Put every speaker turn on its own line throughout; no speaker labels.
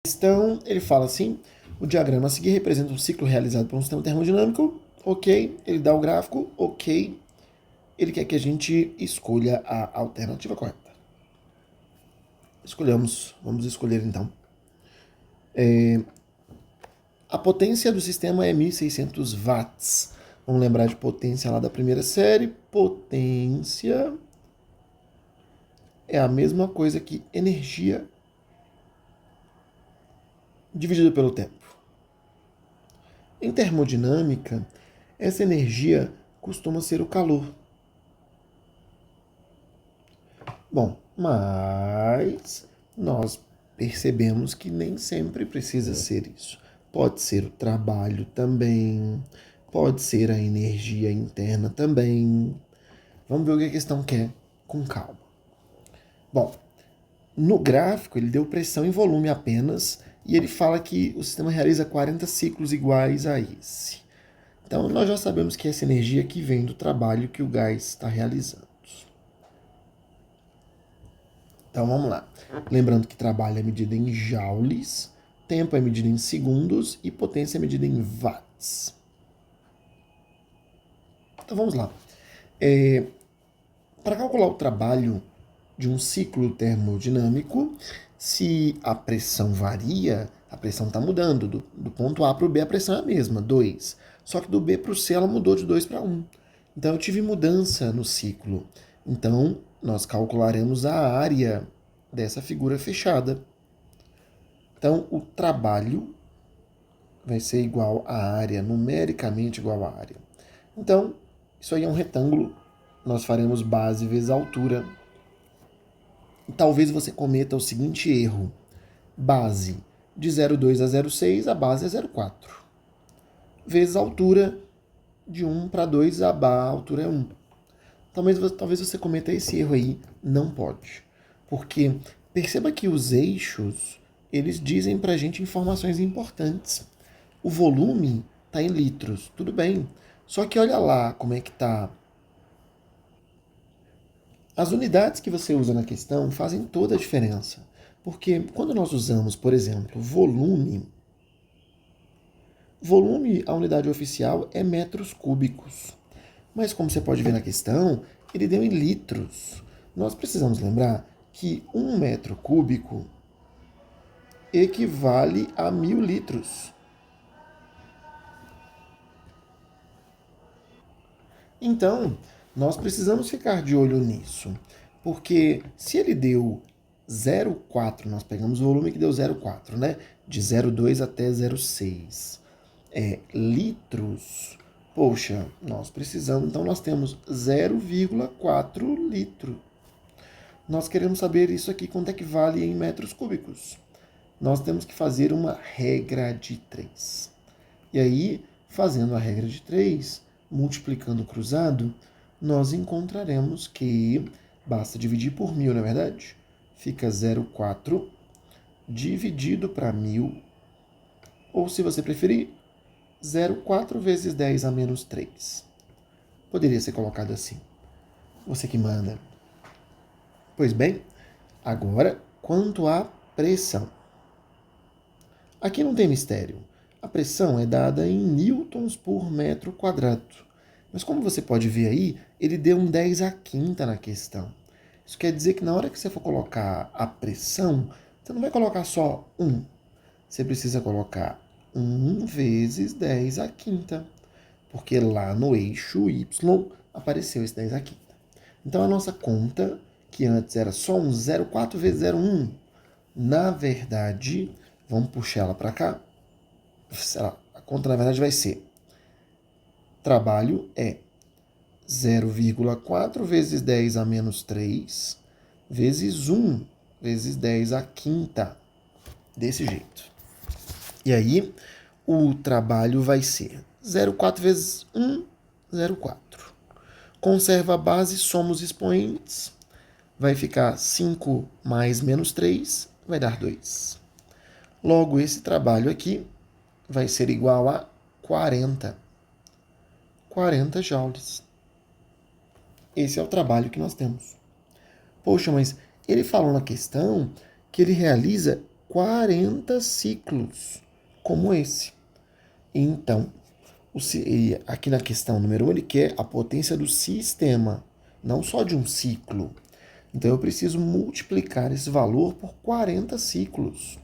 Então, ele fala assim, o diagrama a seguir representa um ciclo realizado por um sistema termodinâmico, ok, ele dá o gráfico, ok, ele quer que a gente escolha a alternativa correta. Vamos escolher então. A potência do sistema é 1.600 watts. Vamos lembrar de potência lá da primeira série. Potência é a mesma coisa que energia dividido pelo tempo. Em termodinâmica, essa energia costuma ser o calor. Bom, mas nós percebemos que nem sempre precisa ser isso. Pode ser o trabalho também, pode ser a energia interna também. Vamos ver o que a questão quer com calma. Bom, no gráfico ele deu pressão e volume apenas e ele fala que o sistema realiza 40 ciclos iguais a esse. Então nós já sabemos que essa energia aqui vem do trabalho que o gás está realizando. Então vamos lá. Lembrando que trabalho é medido em joules, tempo é medido em segundos e potência é medida em watts. Então vamos lá. Para calcular o trabalho de um ciclo termodinâmico, se a pressão varia, a pressão está mudando. Do ponto A para o B a pressão é a mesma, 2. Só que do B para o C ela mudou de 2 para 1. Então eu tive mudança no ciclo. Então nós calcularemos a área dessa figura fechada. Então o trabalho vai ser igual à área, numericamente igual à área. Então isso aí é um retângulo. Nós faremos base vezes altura. Talvez você cometa o seguinte erro. Base de 0,2 a 0,6, a base é 0,4. Vezes a altura de 1 para 2, a altura é 1. Talvez você cometa esse erro aí. Não pode. Porque perceba que os eixos, eles dizem para a gente informações importantes. O volume está em litros, tudo bem. Só que olha lá como é que está. As unidades que você usa na questão fazem toda a diferença. Porque quando nós usamos, por exemplo, volume, a unidade oficial é metros cúbicos. Mas como você pode ver na questão, ele deu em litros. Nós precisamos lembrar que 1 metro cúbico equivale a 1.000 litros. Então, nós precisamos ficar de olho nisso. Porque se ele deu 0,4, nós pegamos o volume que deu 0,4, né? De 0,2 até 0,6. Litros. Poxa, nós precisamos, então nós temos 0,4 litro. Nós queremos saber isso aqui, quanto é que vale em metros cúbicos. Nós temos que fazer uma regra de 3. E aí, fazendo a regra de 3, multiplicando o cruzado, nós encontraremos que basta dividir por 1.000, não é verdade? Fica 0,4 dividido para 1.000, ou se você preferir, 0,4 vezes 10 a menos 3. Poderia ser colocado assim. Você que manda. Pois bem, agora, quanto à pressão. Aqui não tem mistério. A pressão é dada em newtons por metro quadrado. Mas como você pode ver aí, ele deu um 10 à quinta na questão. Isso quer dizer que na hora que você for colocar a pressão, você não vai colocar só 1. Você precisa colocar 1 vezes 10 à quinta. Porque lá no eixo y apareceu esse 10 à quinta. Então a nossa conta, que antes era só um 0,4 vezes 0,1, na verdade, vamos puxar ela para cá. A conta, na verdade, vai ser: trabalho é 0,4 vezes 10 a menos 3 vezes 1 vezes 10 à quinta. Desse jeito. E aí, o trabalho vai ser 0,4 vezes 1, 0,4. Conserva a base, soma os expoentes. Vai ficar 5 mais menos 3, vai dar 2. Logo, esse trabalho aqui vai ser igual a 40 joules. Esse é o trabalho que nós temos. Poxa, mas ele falou na questão que ele realiza 40 ciclos, como esse. Então, aqui na questão número 1, ele quer a potência do sistema, não só de um ciclo. Então, eu preciso multiplicar esse valor por 40 ciclos.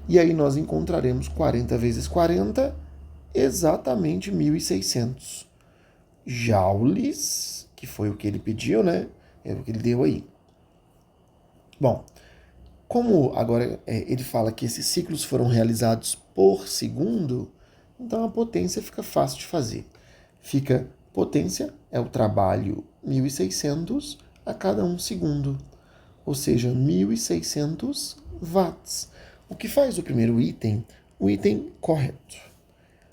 E aí nós encontraremos 40 vezes 40, exatamente 1.600 joules, que foi o que ele pediu, né? É o que ele deu aí. Bom, como agora ele fala que esses ciclos foram realizados por segundo, então a potência fica fácil de fazer. Fica, potência é o trabalho 1.600 a cada 1 segundo, ou seja, 1.600 watts. O que faz o primeiro item? O item correto.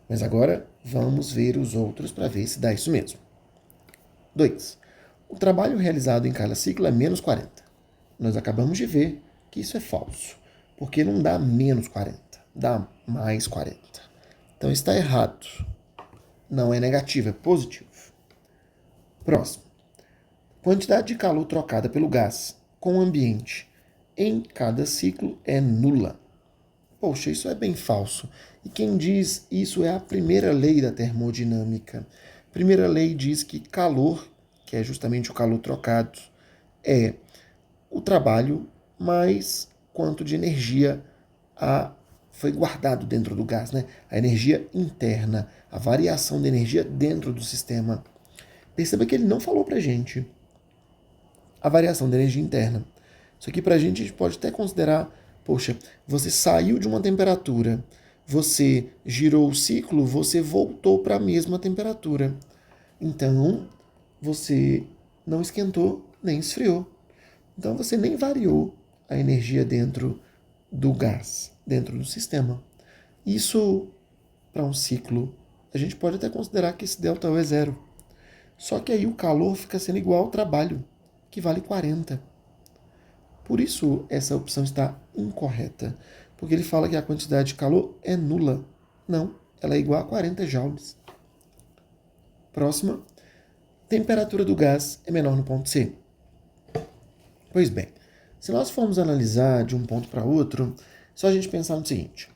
Mas agora vamos ver os outros para ver se dá isso mesmo. 2. O trabalho realizado em cada ciclo é menos 40. Nós acabamos de ver que isso é falso, porque não dá menos 40, dá mais 40. Então está errado. Não é negativo, é positivo. Próximo. Quantidade de calor trocada pelo gás com o ambiente em cada ciclo é nula. Poxa, isso é bem falso. E quem diz isso é a primeira lei da termodinâmica. A primeira lei diz que calor, que é justamente o calor trocado, é o trabalho mais quanto de energia foi guardado dentro do gás, né? A energia interna, a variação de energia dentro do sistema. Perceba que ele não falou pra gente a variação da energia interna. Isso aqui pra gente a gente pode até considerar, poxa, você saiu de uma temperatura, você girou o ciclo, você voltou para a mesma temperatura. Então, você não esquentou nem esfriou. Então, você nem variou a energia dentro do gás, dentro do sistema. Isso, para um ciclo, a gente pode até considerar que esse ΔU é zero. Só que aí o calor fica sendo igual ao trabalho, que vale 40. Por isso, essa opção está incorreta, porque ele fala que a quantidade de calor é nula. Não, ela é igual a 40 joules. Próxima. Temperatura do gás é menor no ponto C. Pois bem, se nós formos analisar de um ponto para outro, só a gente pensar no seguinte.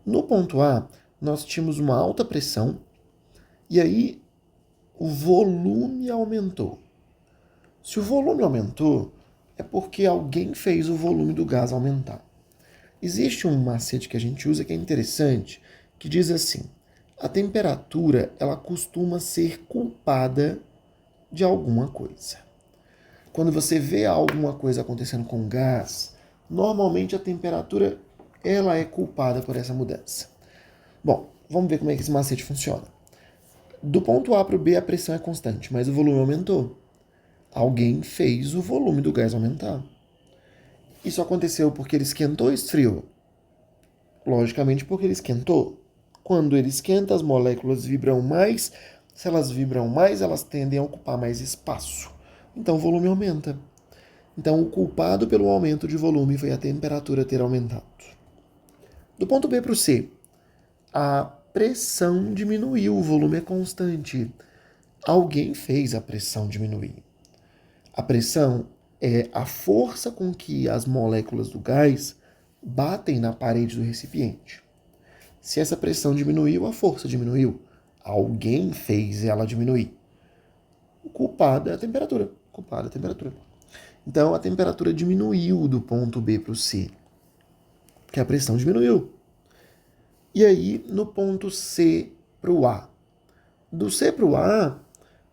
No ponto A, nós tínhamos uma alta pressão e aí o volume aumentou. Se o volume aumentou, é porque alguém fez o volume do gás aumentar. Existe um macete que a gente usa que é interessante, que diz assim: a temperatura ela costuma ser culpada de alguma coisa. Quando você vê alguma coisa acontecendo com gás, normalmente a temperatura ela é culpada por essa mudança. Bom, vamos ver como é que esse macete funciona. Do ponto A para o B a pressão é constante, mas o volume aumentou. Alguém fez o volume do gás aumentar. Isso aconteceu porque ele esquentou ou esfriou? Logicamente porque ele esquentou. Quando ele esquenta, as moléculas vibram mais. Se elas vibram mais, elas tendem a ocupar mais espaço. Então o volume aumenta. Então o culpado pelo aumento de volume foi a temperatura ter aumentado. Do ponto B para o C, a pressão diminuiu, o volume é constante. Alguém fez a pressão diminuir. A pressão é a força com que as moléculas do gás batem na parede do recipiente. Se essa pressão diminuiu, a força diminuiu. Alguém fez ela diminuir. O culpado é a temperatura. Então, a temperatura diminuiu do ponto B para o C, porque a pressão diminuiu. E aí, no ponto C para o A. Do C para o A,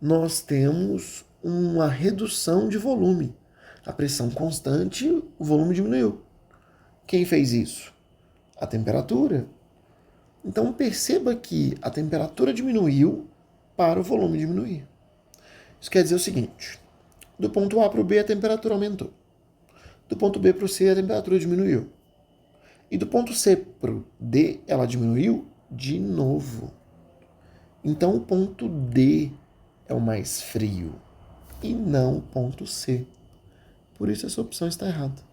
nós temos uma redução de volume. A pressão constante, o volume diminuiu. Quem fez isso? A temperatura. Então perceba que a temperatura diminuiu para o volume diminuir. Isso quer dizer o seguinte: do ponto A para o B a temperatura aumentou. Do ponto B para o C a temperatura diminuiu. E do ponto C para o D ela diminuiu de novo. Então o ponto D é o mais frio e não o ponto C. Por isso essa opção está errada.